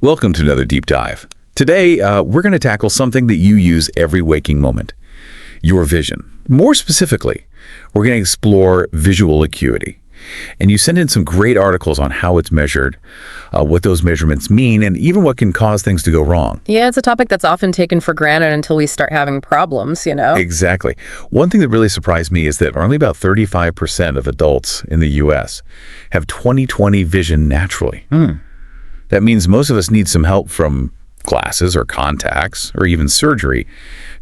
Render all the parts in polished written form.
Welcome to another deep dive. Today, we're going to tackle something that you use every waking moment, your vision. More specifically, we're going to explore visual acuity. And you send in some great articles on how it's measured, what those measurements mean, and even what can cause things to go wrong. Yeah, it's a topic that's often taken for granted until we start having problems, Exactly. One thing that really surprised me is that only about 35% of adults in the U.S. have 20/20 vision naturally. That means most of us need some help from glasses or contacts or even surgery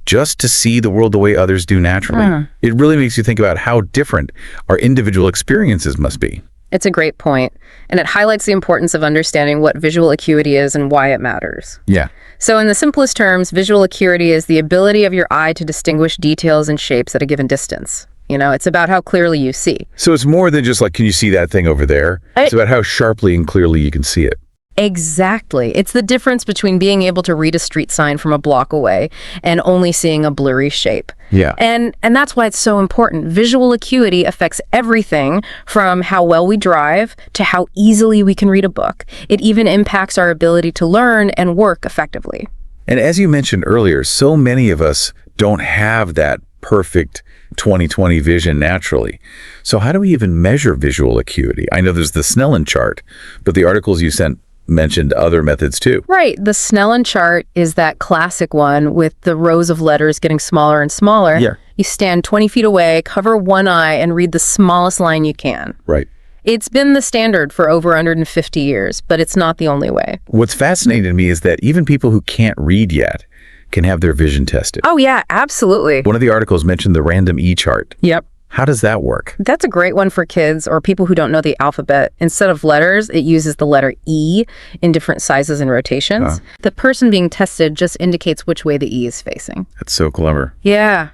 just to see the world the way others do naturally. It really makes you think about how different our individual experiences must be. It's a great point, and it highlights the importance of understanding what visual acuity is and why it matters. Yeah. So in the simplest terms, visual acuity is the ability of your eye to distinguish details and shapes at a given distance. It's about how clearly you see. So it's more than just like, can you see that thing over there? It's about how sharply and clearly you can see it. Exactly. It's the difference between being able to read a street sign from a block away and only seeing a blurry shape. Yeah. And that's why it's so important. Visual acuity affects everything from how well we drive to how easily we can read a book. It even impacts our ability to learn and work effectively. And as you mentioned earlier, so many of us don't have that perfect 20/20 vision naturally. So how do we even measure visual acuity? I know there's the Snellen chart, but the articles you sent mentioned other methods too. Right. The Snellen chart is that classic one with the rows of letters getting smaller and smaller. Yeah. You stand 20 feet away, cover one eye, and read the smallest line you can. Right. It's been the standard for over 150 years, but it's not the only way. What's fascinating to me is that even people who can't read yet can have their vision tested. Oh, yeah, absolutely. One of the articles mentioned the random E chart. Yep. How does that work? That's a great one for kids or people who don't know the alphabet. Instead of letters, it uses the letter E in different sizes and rotations. The person being tested just indicates which way the E is facing. That's so clever. Yeah.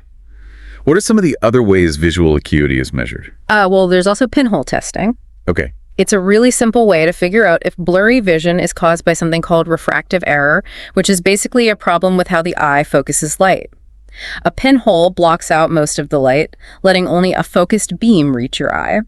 What are some of the other ways visual acuity is measured? Well, there's also pinhole testing. Okay. It's a really simple way to figure out if blurry vision is caused by something called refractive error, which is basically a problem with how the eye focuses light. A pinhole blocks out most of the light, letting only a focused beam reach your eye.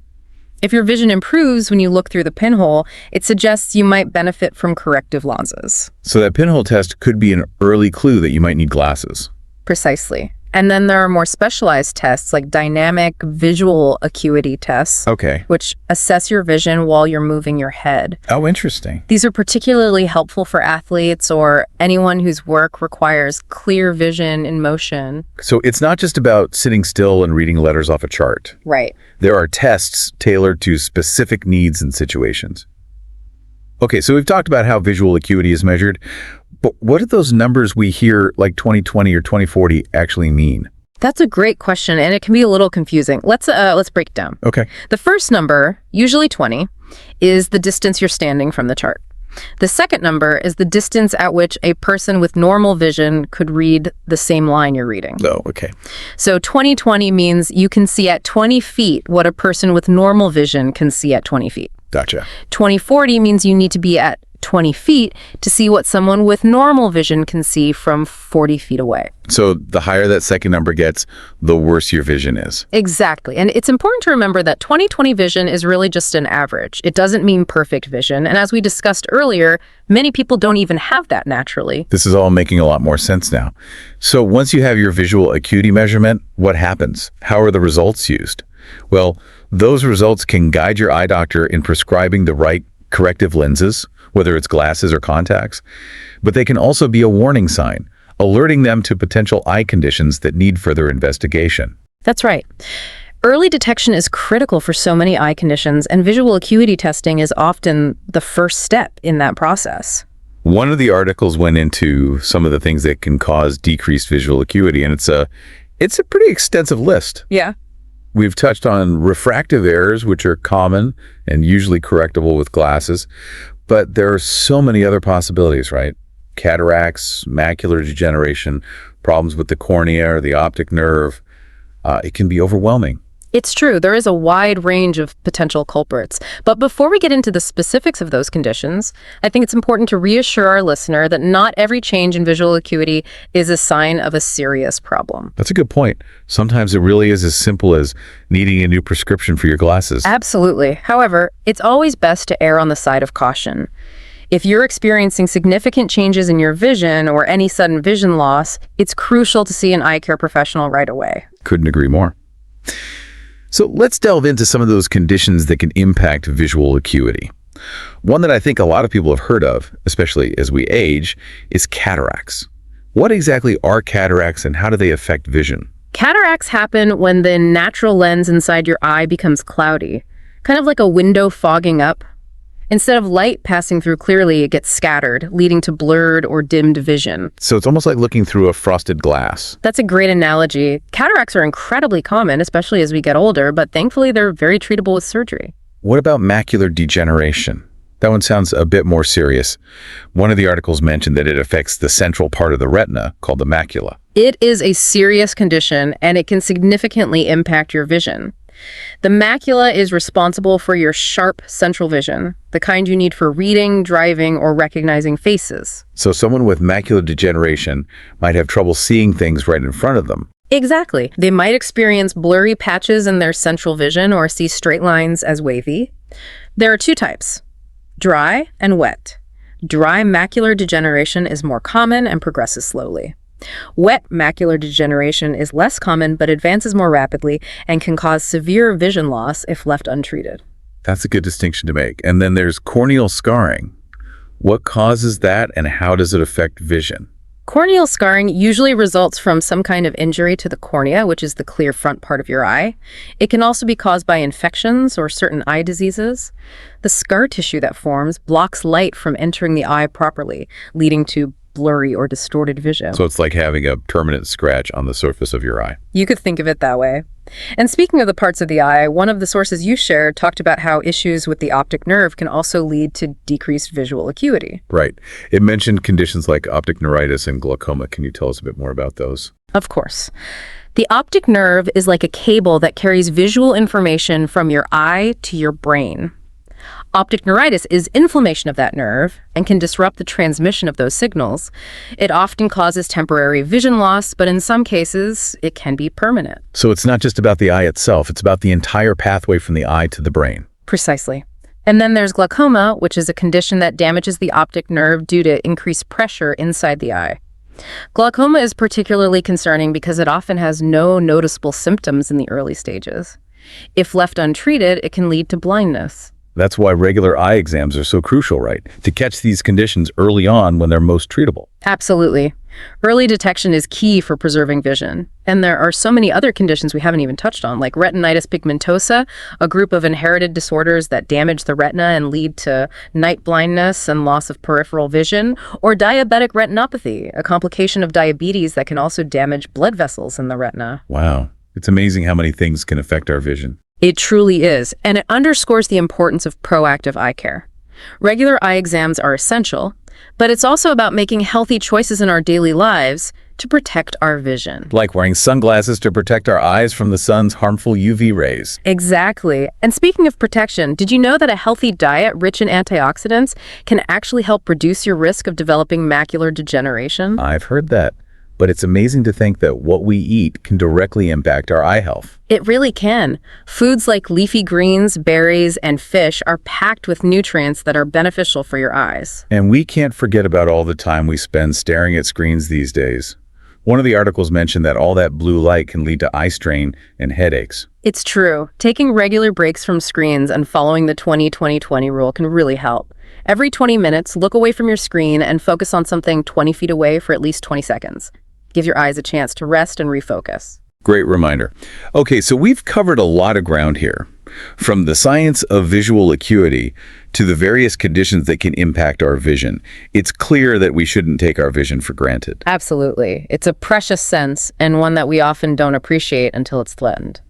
If your vision improves when you look through the pinhole, it suggests you might benefit from corrective lenses. So that pinhole test could be an early clue that you might need glasses. Precisely. And then there are more specialized tests like dynamic visual acuity tests, which assess your vision while you're moving your head. Oh, interesting. These are particularly helpful for athletes or anyone whose work requires clear vision in motion. So it's not just about sitting still and reading letters off a chart. Right. There are tests tailored to specific needs and situations. Okay, so we've talked about how visual acuity is measured, but what do those numbers we hear like 20/20 or 20/40 actually mean? That's a great question, and it can be a little confusing. Let's break it down. Okay. The first number, usually 20, is the distance you're standing from the chart. The second number is the distance at which a person with normal vision could read the same line you're reading. Oh, okay. So 20/20 means you can see at 20 feet what a person with normal vision can see at 20 feet. Gotcha. 20/40 means you need to be at 20 feet to see what someone with normal vision can see from 40 feet away. So the higher that second number gets, the worse your vision is. Exactly. And it's important to remember that 20/20 vision is really just an average. It doesn't mean perfect vision. And as we discussed earlier, many people don't even have that naturally. This is all making a lot more sense now. So once you have your visual acuity measurement, what happens? How are the results used? Well, those results can guide your eye doctor in prescribing the right corrective lenses, whether it's glasses or contacts, but they can also be a warning sign, alerting them to potential eye conditions that need further investigation. That's right. Early detection is critical for so many eye conditions, and visual acuity testing is often the first step in that process. One of the articles went into some of the things that can cause decreased visual acuity, and it's a pretty extensive list. Yeah. We've touched on refractive errors, which are common and usually correctable with glasses, but there are so many other possibilities, right? Cataracts, macular degeneration, problems with the cornea or the optic nerve. It can be overwhelming. It's true, there is a wide range of potential culprits. But before we get into the specifics of those conditions, I think it's important to reassure our listener that not every change in visual acuity is a sign of a serious problem. That's a good point. Sometimes it really is as simple as needing a new prescription for your glasses. Absolutely. However, it's always best to err on the side of caution. If you're experiencing significant changes in your vision or any sudden vision loss, it's crucial to see an eye care professional right away. Couldn't agree more. So let's delve into some of those conditions that can impact visual acuity. One that I think a lot of people have heard of, especially as we age, is cataracts. What exactly are cataracts and how do they affect vision? Cataracts happen when the natural lens inside your eye becomes cloudy, kind of like a window fogging up. Instead of light passing through clearly, it gets scattered, leading to blurred or dimmed vision. So it's almost like looking through a frosted glass. That's a great analogy. Cataracts are incredibly common, especially as we get older, but thankfully they're very treatable with surgery. What about macular degeneration? That one sounds a bit more serious. One of the articles mentioned that it affects the central part of the retina, called the macula. It is a serious condition, and it can significantly impact your vision. The macula is responsible for your sharp central vision, the kind you need for reading, driving, or recognizing faces. So someone with macular degeneration might have trouble seeing things right in front of them. Exactly. They might experience blurry patches in their central vision or see straight lines as wavy. There are two types, dry and wet. Dry macular degeneration is more common and progresses slowly. Wet macular degeneration is less common but advances more rapidly and can cause severe vision loss if left untreated. That's a good distinction to make. And then there's corneal scarring. What causes that and how does it affect vision? Corneal scarring usually results from some kind of injury to the cornea, which is the clear front part of your eye. It can also be caused by infections or certain eye diseases. The scar tissue that forms blocks light from entering the eye properly, leading to blurry or distorted vision. So it's like having a permanent scratch on the surface of your eye. You could think of it that way. And speaking of the parts of the eye, one of the sources you shared talked about how issues with the optic nerve can also lead to decreased visual acuity. Right. It mentioned conditions like optic neuritis and glaucoma. Can you tell us a bit more about those? Of course. The optic nerve is like a cable that carries visual information from your eye to your brain. Optic neuritis is inflammation of that nerve and can disrupt the transmission of those signals. It often causes temporary vision loss, but in some cases, it can be permanent. So it's not just about the eye itself, it's about the entire pathway from the eye to the brain. Precisely. And then there's glaucoma, which is a condition that damages the optic nerve due to increased pressure inside the eye. Glaucoma is particularly concerning because it often has no noticeable symptoms in the early stages. If left untreated, it can lead to blindness. That's why regular eye exams are so crucial, right? To catch these conditions early on when they're most treatable. Absolutely. Early detection is key for preserving vision. And there are so many other conditions we haven't even touched on, like retinitis pigmentosa, a group of inherited disorders that damage the retina and lead to night blindness and loss of peripheral vision, or diabetic retinopathy, a complication of diabetes that can also damage blood vessels in the retina. Wow. It's amazing how many things can affect our vision. It truly is, and it underscores the importance of proactive eye care. Regular eye exams are essential, but it's also about making healthy choices in our daily lives to protect our vision. Like wearing sunglasses to protect our eyes from the sun's harmful UV rays. Exactly. And speaking of protection, did you know that a healthy diet rich in antioxidants can actually help reduce your risk of developing macular degeneration? I've heard that. But it's amazing to think that what we eat can directly impact our eye health. It really can. Foods like leafy greens, berries, and fish are packed with nutrients that are beneficial for your eyes. And we can't forget about all the time we spend staring at screens these days. One of the articles mentioned that all that blue light can lead to eye strain and headaches. It's true. Taking regular breaks from screens and following the 20-20-20 rule can really help. Every 20 minutes, look away from your screen and focus on something 20 feet away for at least 20 seconds. Give your eyes a chance to rest and refocus. Great reminder. Okay, so we've covered a lot of ground here. From the science of visual acuity to the various conditions that can impact our vision, it's clear that we shouldn't take our vision for granted. Absolutely. It's a precious sense and one that we often don't appreciate until it's threatened.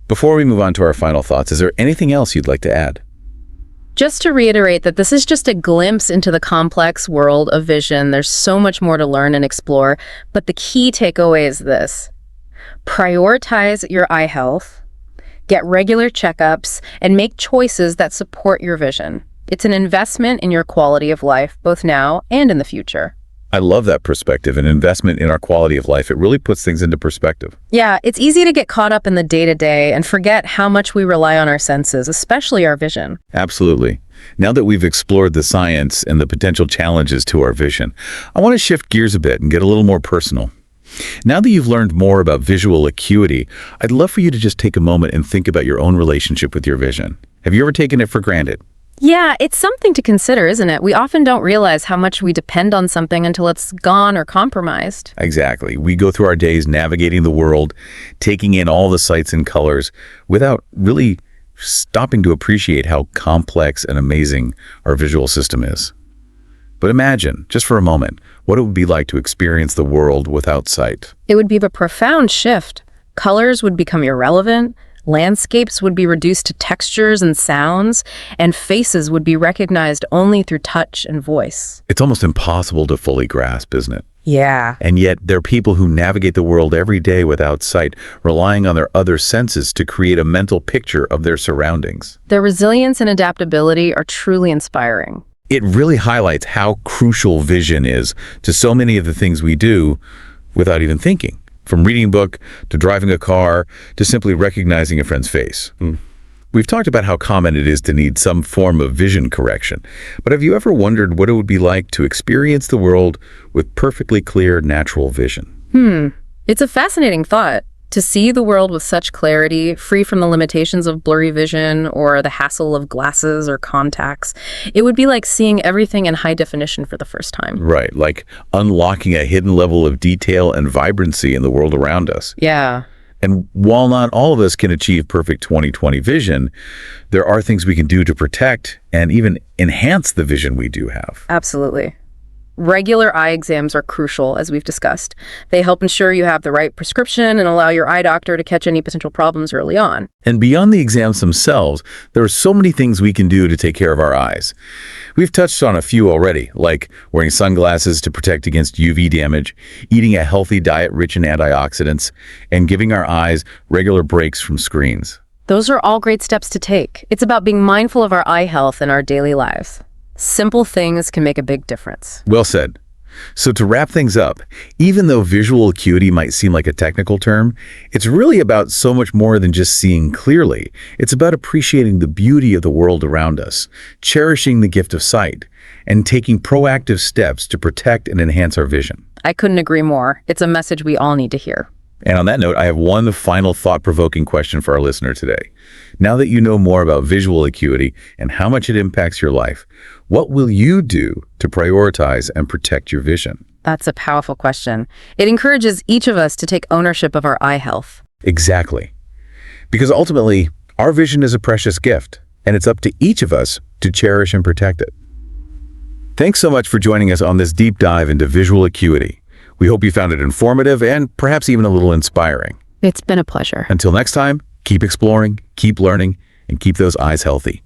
Before we move on to our final thoughts, is there anything else you'd like to add? Just to reiterate that this is just a glimpse into the complex world of vision. There's so much more to learn and explore, but the key takeaway is this. Prioritize your eye health, get regular checkups, and make choices that support your vision. It's an investment in your quality of life, both now and in the future. I love that perspective, an investment in our quality of life. It really puts things into perspective. Yeah, it's easy to get caught up in the day-to-day and forget how much we rely on our senses, especially our vision. Absolutely. Now that we've explored the science and the potential challenges to our vision, I want to shift gears a bit and get a little more personal. Now that you've learned more about visual acuity, I'd love for you to just take a moment and think about your own relationship with your vision. Have you ever taken it for granted? Yeah, it's something to consider, isn't it? We often don't realize how much we depend on something until it's gone or compromised. Exactly. We go through our days navigating the world, taking in all the sights and colors without really stopping to appreciate how complex and amazing our visual system is. But imagine, just for a moment, what it would be like to experience the world without sight. It would be a profound shift. Colors would become irrelevant, landscapes would be reduced to textures and sounds, and faces would be recognized only through touch and voice. It's almost impossible to fully grasp, isn't it? Yeah. And yet, there are people who navigate the world every day without sight, relying on their other senses to create a mental picture of their surroundings. Their resilience and adaptability are truly inspiring. It really highlights how crucial vision is to so many of the things we do without even thinking, from reading a book to driving a car to simply recognizing a friend's face. We've talked about how common it is to need some form of vision correction, but have you ever wondered what it would be like to experience the world with perfectly clear, natural vision? It's a fascinating thought. To see the world with such clarity, free from the limitations of blurry vision or the hassle of glasses or contacts, it would be like seeing everything in high definition for the first time. Right, like unlocking a hidden level of detail and vibrancy in the world around us. Yeah. And while not all of us can achieve perfect 20/20 vision, there are things we can do to protect and even enhance the vision we do have. Absolutely. Regular eye exams are crucial, as we've discussed. They help ensure you have the right prescription and allow your eye doctor to catch any potential problems early on. And beyond the exams themselves, there are so many things we can do to take care of our eyes. We've touched on a few already, like wearing sunglasses to protect against UV damage, eating a healthy diet rich in antioxidants, and giving our eyes regular breaks from screens. Those are all great steps to take. It's about being mindful of our eye health in our daily lives. Simple things can make a big difference. Well said. So to wrap things up, even though visual acuity might seem like a technical term, it's really about so much more than just seeing clearly. It's about appreciating the beauty of the world around us, cherishing the gift of sight, and taking proactive steps to protect and enhance our vision. I couldn't agree more. It's a message we all need to hear. And on that note, I have one final thought-provoking question for our listener today. Now that you know more about visual acuity and how much it impacts your life, what will you do to prioritize and protect your vision? That's a powerful question. It encourages each of us to take ownership of our eye health. Exactly. Because ultimately, our vision is a precious gift, and it's up to each of us to cherish and protect it. Thanks so much for joining us on this deep dive into visual acuity. We hope you found it informative and perhaps even a little inspiring. It's been a pleasure. Until next time, keep exploring, keep learning, and keep those eyes healthy.